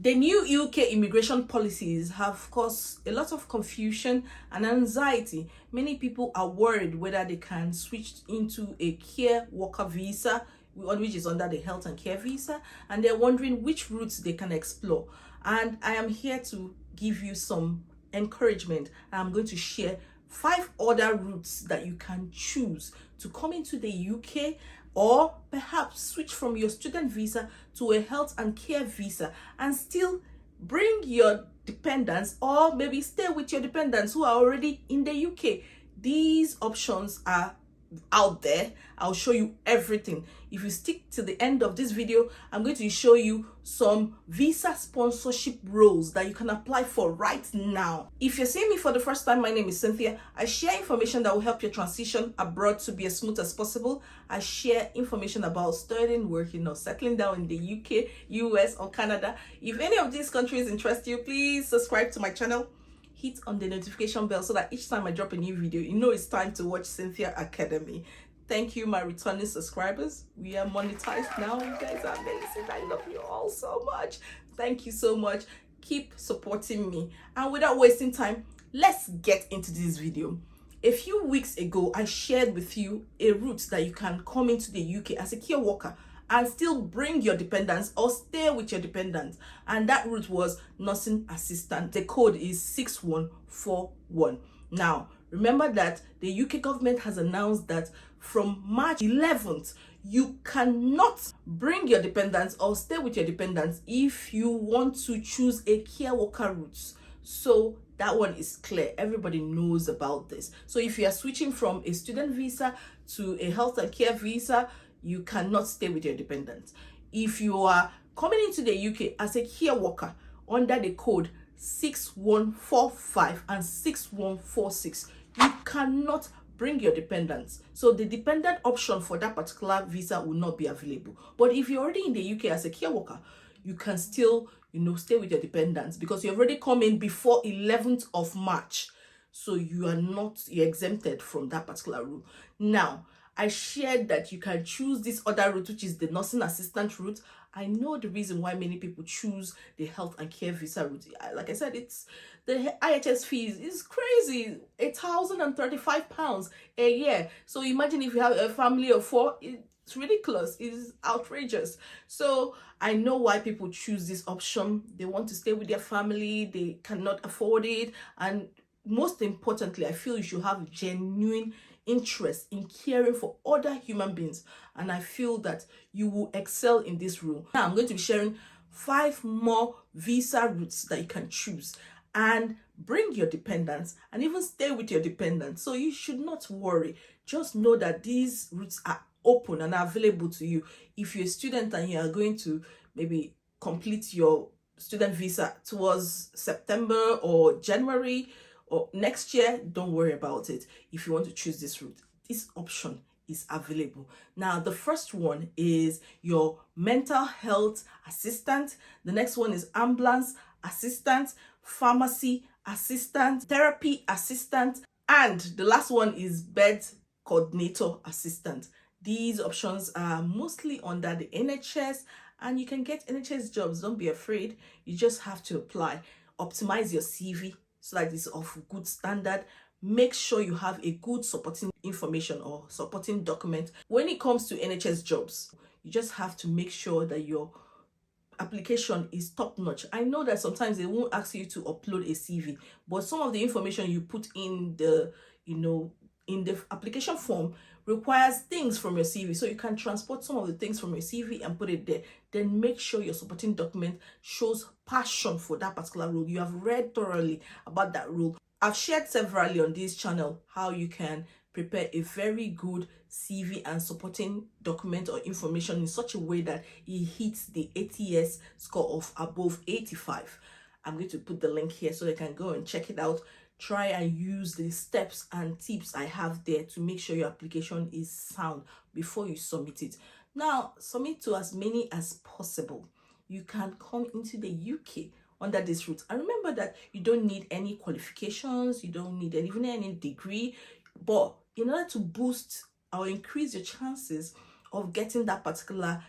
The new UK immigration policies have caused a lot of confusion and anxiety. Many people are worried whether they can switch into a care worker visa, which is under the health and care visa, and they're wondering which routes they can explore. And I am here to give you some encouragement. I'm going to share 5 other routes that you can choose to come into the UK, or perhaps switch from your student visa to a health and care visa and still bring your dependents, or maybe stay with your dependents who are already in the UK. These options are out there. I'll show you everything. If you stick to the end of this video, I'm going to show you some visa sponsorship roles that you can apply for right now. If you're seeing me for the first time, my name is Cynthia. I share information that will help your transition abroad to be as smooth as possible. I share information about studying, working, or settling down in the UK, US, or Canada. If any of these countries interest you, please subscribe to my channel. Hit on the notification bell so that each time I drop a new video, you know it's time to watch Cynthia Academy. Thank you, my returning subscribers. We are monetized now. You guys are amazing. I love you all so much. Thank you so much. Keep supporting me. And without wasting time, let's get into this video. A few weeks ago, I shared with you a route that you can come into the UK as a care worker and still bring your dependents or stay with your dependents. And that route was nursing assistant. The code is 6141. Now, remember that the UK government has announced that from March 11th, you cannot bring your dependents or stay with your dependents if you want to choose a care worker route. So that one is clear. Everybody knows about this. So if you are switching from a student visa to a health and care visa, you cannot stay with your dependents. If you are coming into the UK as a care worker under the code 6145 and 6146, you cannot bring your dependents. So the dependent option for that particular visa will not be available. But if you're already in the UK as a care worker, you can still, stay with your dependents because you've already come in before 11th of March. So you're exempted from that particular rule. Now, I shared that you can choose this other route, which is the nursing assistant route. I know the reason why many people choose the health and care visa route. Like I said, it's the IHS fees is crazy, £1,035 a year. So imagine if you have a family of 4, it's ridiculous, it's outrageous. So I know why people choose this option. They want to stay with their family, they cannot afford it, and most importantly, I feel you should have genuine interest in caring for other human beings, and I feel that you will excel in this role. Now I'm going to be sharing 5 more visa routes that you can choose and bring your dependents and even stay with your dependents. So you should not worry. Just know that these routes are open and are available to you. If you're a student and you are going to maybe complete your student visa towards September or January or next year, don't worry about it. If you want to choose this route, this option is available. Now, the first one is your mental health assistant. The next one is ambulance assistant, pharmacy assistant, therapy assistant, and the last one is bed coordinator assistant. These options are mostly under the NHS, and you can get NHS jobs. Don't be afraid. You just have to apply. Optimize your CV so that it's of good standard. Make sure you have a good supporting information or supporting document. When it comes to NHS jobs, you just have to make sure that your application is top notch. I know that sometimes they won't ask you to upload a CV, but some of the information you put in the, in the application form requires things from your CV. So you can transport some of the things from your CV and put it there. Then make sure your supporting document shows passion for that particular role. You have read thoroughly about that role. I've shared severally on this channel how you can prepare a very good CV and supporting document or information in such a way that it hits the ATS score of above 85. I'm going to put the link here so you can go and check it out. Try and use the steps and tips I have there to make sure your application is sound before you submit it. Now, submit to as many as possible. You can come into the UK under this route. And remember that you don't need any qualifications, you don't need even any degree, but in order to boost or increase your chances of getting that particular,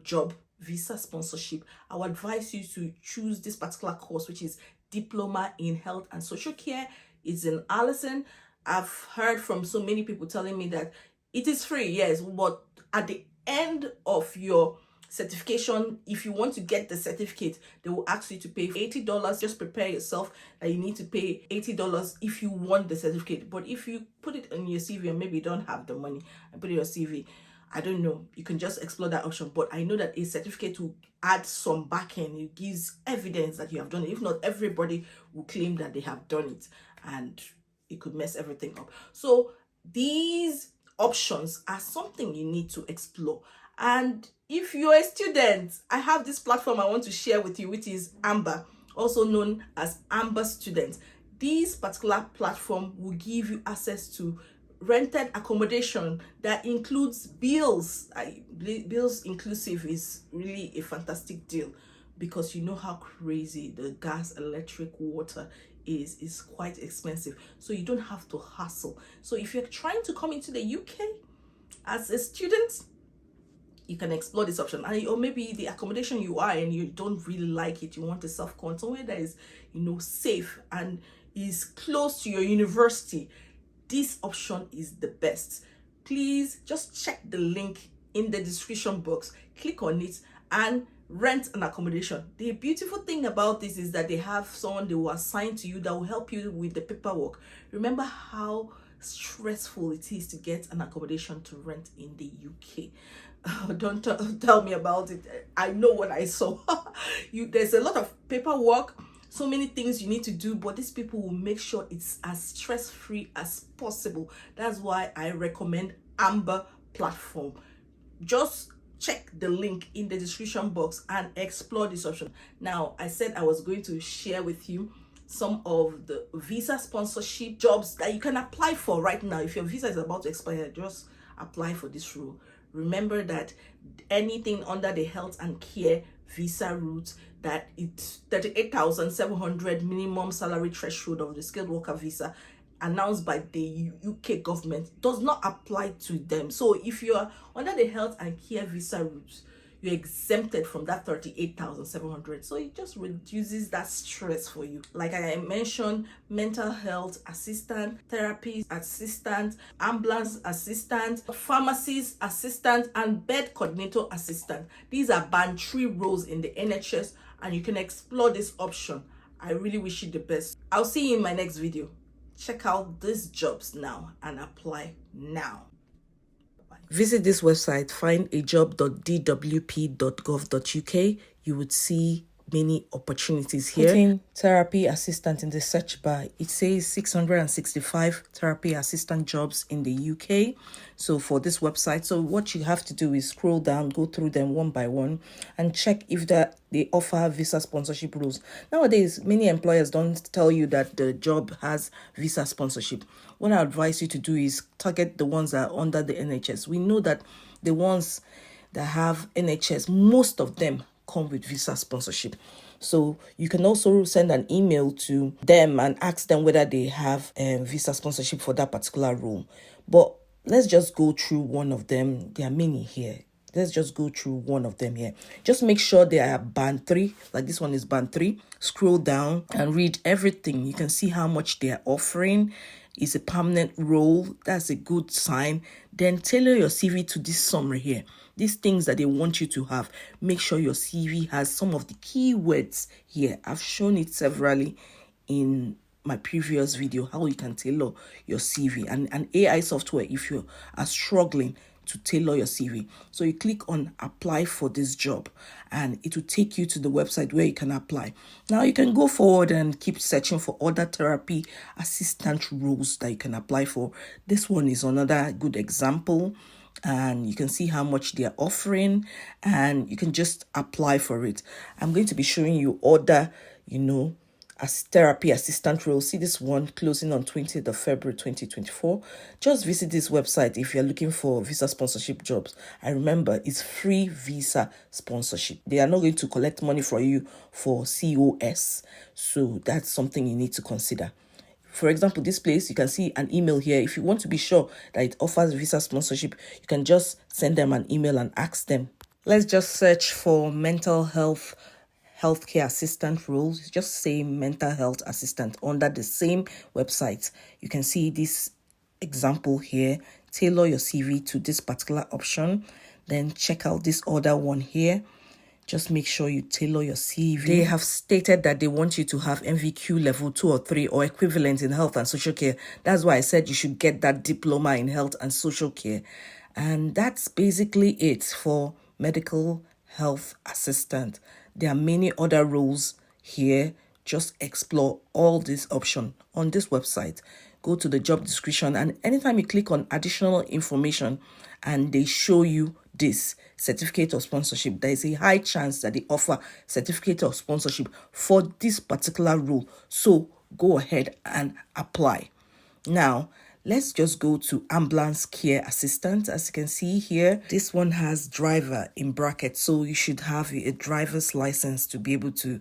job visa sponsorship, I would advise you to choose this particular course, which is Diploma in Health and Social Care. It's in Allison. I've heard from so many people telling me that it is free, yes, but at the end of your certification, if you want to get the certificate, they will ask you to pay $80. Just prepare yourself that you need to pay $80 if you want the certificate. But if you put it on your CV and maybe you don't have the money and put it on your CV, I don't know, you can just explore that option. But I know that a certificate will add some backend. It gives evidence that you have done it. If not, everybody will claim that they have done it, and it could mess everything up. So these options are something you need to explore. And if you're a student, I have this platform I want to share with you, which is Amber, also known as Amber Student. This particular platform will give you access to rented accommodation that includes bills. Bills inclusive is really a fantastic deal, because you know how crazy the gas, electric, water is quite expensive. So you don't have to hustle. So if you're trying to come into the UK as a student, you can explore this option. Or maybe the accommodation you are and you don't really like it, you want a self-con, somewhere that is, safe and is close to your university. This option is the best. Please just check the link in the description box, click on it and rent an accommodation. The beautiful thing about this is that they have someone they will assign to you that will help you with the paperwork. Remember how stressful it is to get an accommodation to rent in the UK. Don't tell me about it. I know what I saw. There's a lot of paperwork, so many things you need to do, but these people will make sure it's as stress-free as possible. That's why I recommend Amber platform. Just check the link in the description box and explore this option. Now, I said I was going to share with you some of the visa sponsorship jobs that you can apply for right now. If your visa is about to expire, just apply for this role. Remember that anything under the health and care visa route, that it's 38,700 minimum salary threshold of the skilled worker visa announced by the UK government, does not apply to them. So if you're under the health and care visa route, you're exempted from that 38,700. So it just reduces that stress for you. Like I mentioned, mental health assistant, therapist assistant, ambulance assistant, pharmacist assistant, and bed coordinator assistant. These are band 3 roles in the NHS, and you can explore this option. I really wish you the best. I'll see you in my next video. Check out these jobs now and apply now. Visit this website, findajob.dwp.gov.uk. You would see many opportunities here. Putting therapy assistant in the search bar, it says 665 therapy assistant jobs in the UK. So for this website, so what you have to do is scroll down, go through them one by one, and check if they offer visa sponsorship rules. Nowadays, many employers don't tell you that the job has visa sponsorship. What I advise you to do is target the ones that are under the NHS. We know that the ones that have NHS, most of them come with visa sponsorship. So you can also send an email to them and ask them whether they have visa sponsorship for that particular role. But let's just go through one of them. There are many here. Let's just go through one of them here. Just make sure they are band 3. Like this one is band 3. Scroll down and read everything. You can see how much they are offering. It's a permanent role. That's a good sign. Then tailor your CV to this summary here. These things that they want you to have. Make sure your CV has some of the keywords here. I've shown it severally in my previous video, how you can tailor your CV. And an AI software, if you are struggling to tailor your CV. So you click on apply for this job and it will take you to the website where you can apply. Now you can go forward and keep searching for other therapy assistant roles that you can apply for. This one is another good example, and you can see how much they are offering and you can just apply for it. I'm going to be showing you other, as therapy assistant role. See this one closing on 20th of February 2024. Just visit this website if you're looking for visa sponsorship jobs. And remember, it's free visa sponsorship. They are not going to collect money from you for COS. So that's something you need to consider. For example, this place, you can see an email here. If you want to be sure that it offers visa sponsorship, you can just send them an email and ask them Let's just search for mental health healthcare assistant roles. Just say mental health assistant under the same website. You can see this example here. Tailor your CV to this particular option. Then check out this other one here. Just make sure you tailor your CV. They have stated that they want you to have MVQ level 2 or 3 or equivalent in health and social care. That's why I said you should get that diploma in health and social care. And that's basically it for medical health assistant. There are many other roles here. Just explore all these options on this website. Go to the job description, and anytime you click on additional information and they show you this certificate of sponsorship, there is a high chance that they offer certificate of sponsorship for this particular role. So go ahead and apply. Now, let's just go to ambulance care assistant. As you can see here, this one has driver in brackets. So you should have a driver's license to be able to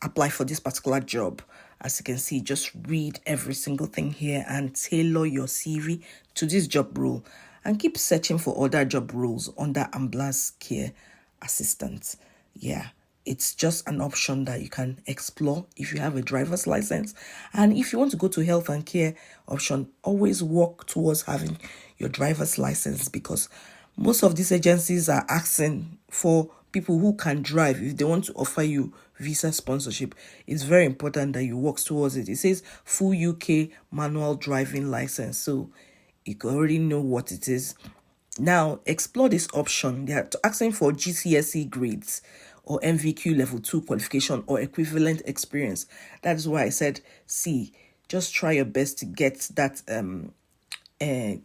apply for this particular job. As you can see, just read every single thing here and tailor your CV to this job role, and keep searching for other job roles under ambulance care assistant. Yeah, it's just an option that you can explore if you have a driver's license. And if you want to go to health and care option, always work towards having your driver's license, because most of these agencies are asking for people who can drive. If they want to offer you visa sponsorship, it's very important that you work towards it. It says full UK manual driving license, so you can already know what it is. Now, explore this option. They are asking for GCSE grades or MVQ level 2 qualification or equivalent experience. That is why I said, see, just try your best to get that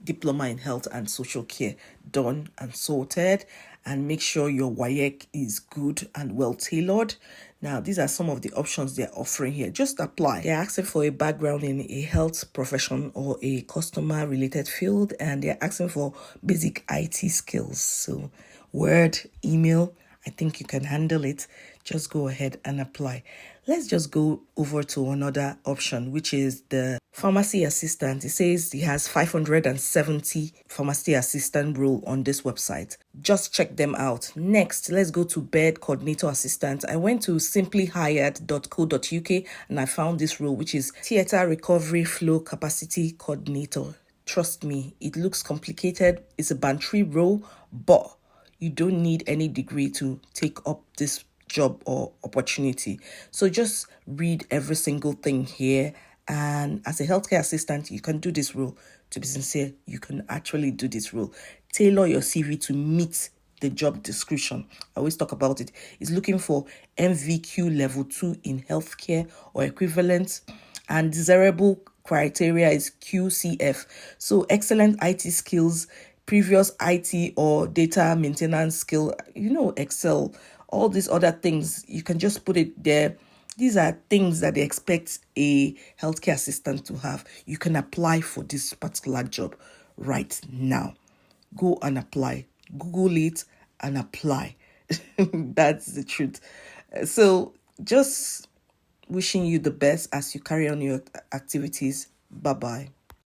diploma in health and social care done and sorted, and make sure your WAEC is good and well tailored. Now, these are some of the options they're offering here. Just apply. They're asking for a background in a health profession or a customer related field, and they're asking for basic IT skills. So Word, email, I think you can handle it. Just go ahead and apply. Let's just go over to another option, which is the pharmacy assistant. It says he has 570 pharmacy assistant role on this website. Just check them out. Next, let's go to bed coordinator assistant. I went to simplyhired.co.uk and I found this role, which is theater recovery flow capacity coordinator. Trust me, it looks complicated. It's a band 3 role, but you don't need any degree to take up this job or opportunity. So just read every single thing here. And as a healthcare assistant, you can do this role. To be sincere, you can actually do this role. Tailor your CV to meet the job description. I always talk about it. It's looking for MVQ level 2 in healthcare or equivalent, and desirable criteria is QCF. So excellent IT skills, previous IT or data maintenance skill, Excel, all these other things, you can just put it there. These are things that they expect a healthcare assistant to have. You can apply for this particular job right now. Go and apply. Google it and apply. That's the truth. So just wishing you the best as you carry on your activities. Bye-bye.